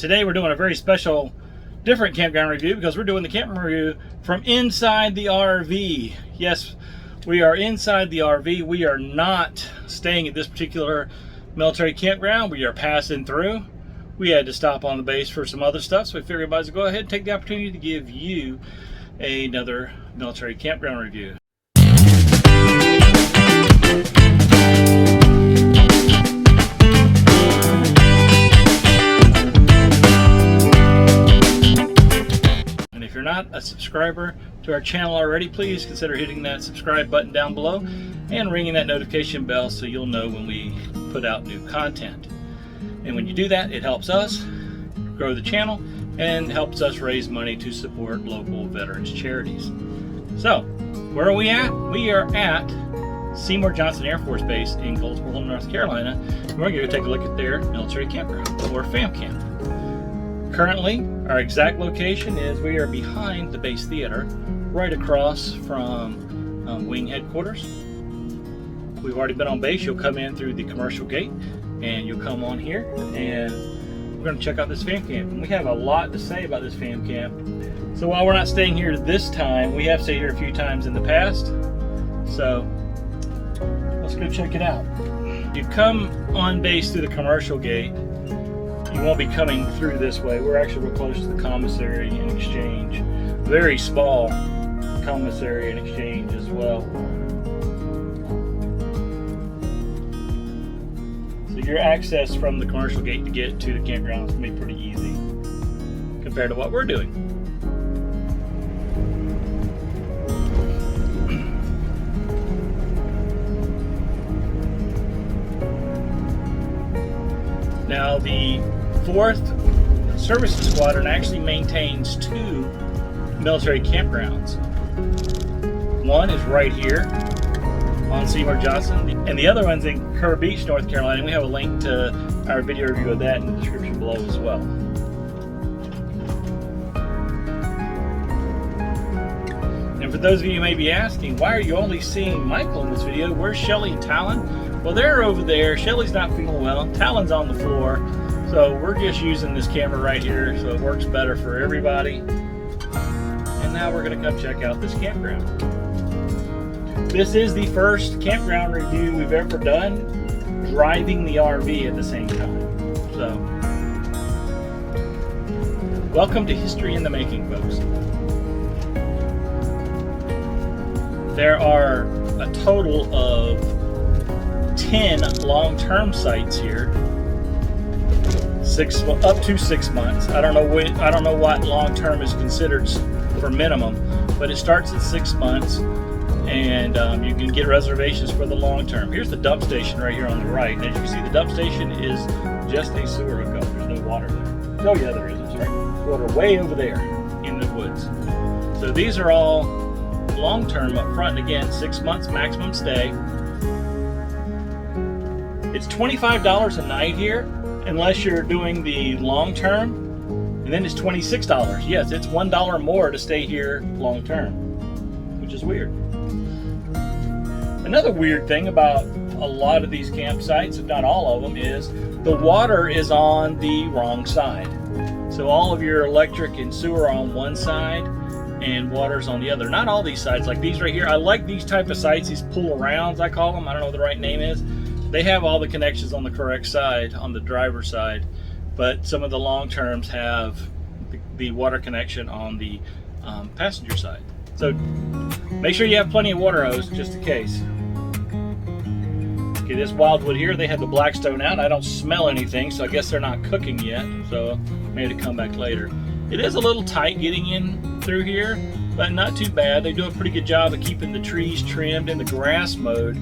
Today we're doing a very special, different campground review because we're doing the campground review from inside the RV. Yes, we are inside the RV. We are not staying at this particular military campground. We are passing through. We had to stop on the base for some other stuff, so we figured everybody would go ahead and take the opportunity to give you another military campground review. And if you're not a subscriber to our channel already, please consider hitting that subscribe button down below and ringing that notification bell so you'll know when we put out new content. And when you do that, it helps us grow the channel and helps us raise money to support local veterans charities. So, where are we at? We are at SEYMOUR Johnson Air Force Base in Goldsboro, North Carolina. We're going to go take a look at their military campground, or FAMCamp. Currently, our exact location is we are behind the base theater, right across from wing headquarters. We've already been on base. You'll come in through the commercial gate and you'll come on here and we're going to check out this FAM camp. And we have a lot to say about this FAM camp. So while we're not staying here this time, we have stayed here a few times in the past. So let's go check it out. You come on base through the commercial gate. You won't be coming through this way. We're actually real close to the commissary and exchange. Very small commissary and exchange as well. Your access from the commercial gate to get to the campground is going to be pretty easy compared to what we're doing. Now, the 4th Services Squadron actually maintains 2 military campgrounds. One is right here on SEYMOUR Johnson, and the other one's in Kerr Beach, North Carolina. We have a link to our video review of that in the description below as well. And for those of you who may be asking, why are you only seeing Michael in this video? Where's Shelly and Talon? Well, they're over there. Shelly's not feeling well. Talon's on the floor. So we're just using this camera right here so it works better for everybody. And now we're going to come check out this campground. This is the first campground review we've ever done, driving the RV at the same time. So, welcome to history in the making, folks. There are a total of 10 long-term sites here, up to 6 months. I don't know what long-term is considered for minimum, but it starts at 6 months. And you can get reservations for the long term. Here's the dump station right here on the right. And as you can see, the dump station is just a sewer hookup. There's no water there. Oh yeah, there is. That's right. Water way over there in the woods. So these are all long term up front. And again, 6 months maximum stay. It's $25 a night here, unless you're doing the long term. And then it's $26. Yes, it's $1 more to stay here long term, which is weird. Another weird thing about a lot of these campsites, if not all of them, is the water is on the wrong side. So all of your electric and sewer are on one side and water's on the other. Not all these sites, like these right here. I like these type of sites, these pull-arounds I call them. I don't know what the right name is. They have all the connections on the correct side, on the driver's side, but some of the long terms have the water connection on the passenger side. So make sure you have plenty of water hose just in case. Okay, this wildwood here, they had the Blackstone out. I don't smell anything, so I guess they're not cooking yet. So maybe to come back later. It is a little tight getting in through here, but not too bad. They do a pretty good job of keeping the trees trimmed and the grass mowed.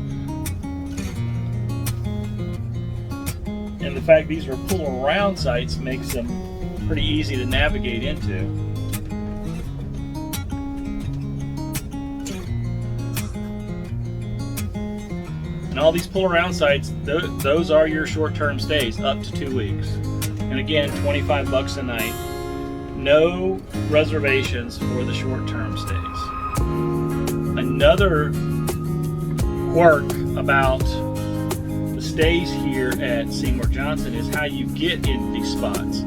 And the fact these are pull-around sites makes them pretty easy to navigate into. And all these pull-around sites, those are your short-term stays, up to 2 weeks. And again, 25 bucks a night. No reservations for the short-term stays. Another quirk about the stays here at SEYMOUR Johnson is how you get in these spots.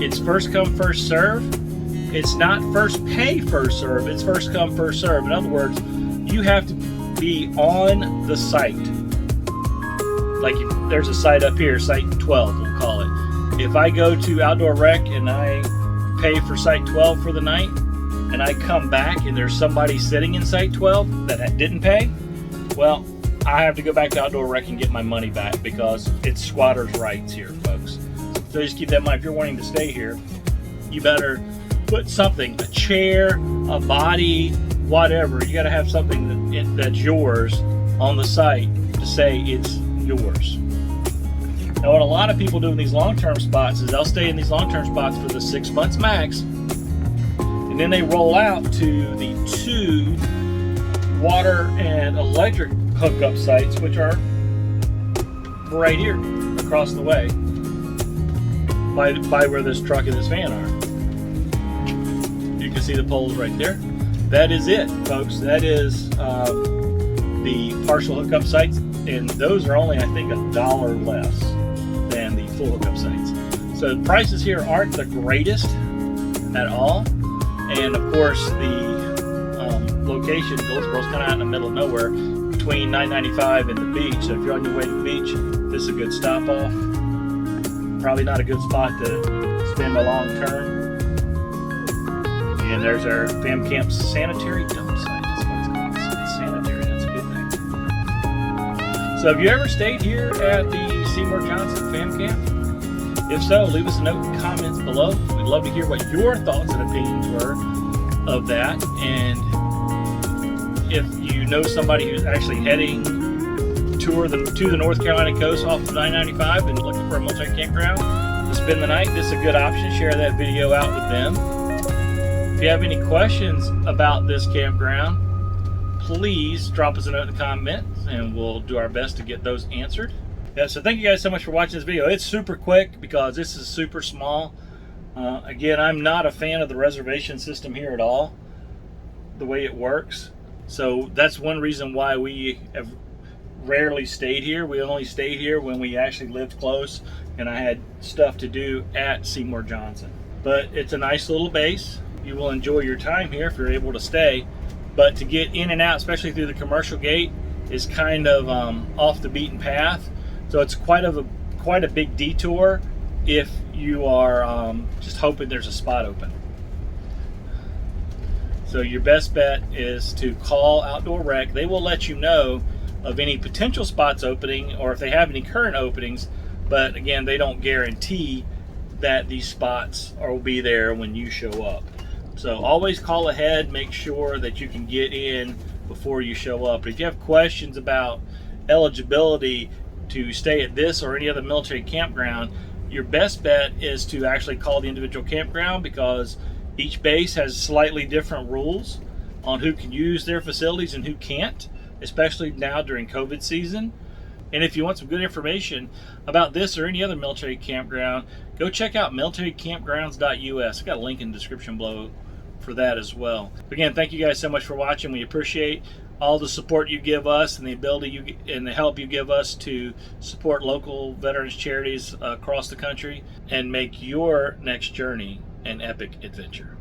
It's first come, first serve. It's not first pay, first serve. It's first come, first serve. In other words, you have to be on the site. Like there's a site up here, site 12, we'll call it. If I go to Outdoor Rec and I pay for site 12 for the night, and I come back and there's somebody sitting in site 12 that didn't pay, well, I have to go back to Outdoor Rec and get my money back because it's squatters' rights here, folks. So just keep that in mind. If you're wanting to stay here, you better put something, a chair, a body, whatever. You got to have something that's yours on the site to say it's yours. Now, what a lot of people do in these long-term spots is they'll stay in these long-term spots for the 6 months max, and then they roll out to the 2 water and electric hookup sites, which are right here across the way by where this truck and this van are. You can see the poles right there. That is it, folks. That is the partial hookup sites, and those are only, I think, $1 less than the full hookup sites. So the prices here aren't the greatest at all, and of course the location, Goldsboro's kind of out in the middle of nowhere between 995 and the beach. So if you're on your way to the beach, this is a good stop off. Probably not a good spot to spend a long term. And there's our famcamps sanitary dump site. That's what it's called. It's sanitary. That's a good thing. So have you ever stayed here at the Seymour Johnson Fam Camp? If so, leave us a note in the comments below. We'd love to hear what your thoughts and opinions were of that. And if you know somebody who's actually heading to the North Carolina coast off of 995 and looking for a multi-campground to spend the night, this is a good option. Share that video out with them. If you have any questions about this campground, please drop us a note in the comments and we'll do our best to get those answered. Yeah, so thank you guys so much for watching this video. It's super quick because this is super small. Again, I'm not a fan of the reservation system here at all, the way it works. So that's one reason why we have rarely stayed here. We only stayed here when we actually lived close and I had stuff to do at Seymour Johnson. But it's a nice little base. You will enjoy your time here if you're able to stay. But to get in and out, especially through the commercial gate, is kind of off the beaten path. So it's quite a big detour if you are just hoping there's a spot open. So your best bet is to call Outdoor Rec. They will let you know of any potential spots opening or if they have any current openings, but again, they don't guarantee that these spots will be there when you show up. So always call ahead, make sure that you can get in before you show up. If you have questions about eligibility to stay at this or any other military campground, your best bet is to actually call the individual campground because each base has slightly different rules on who can use their facilities and who can't, especially now during COVID season. And if you want some good information about this or any other military campground, go check out militarycampgrounds.us. I got a link in the description below for that as well. Again, thank you guys so much for watching. We appreciate all the support you give us and the ability and the help you give us to support local veterans charities across the country and make your next journey an epic adventure.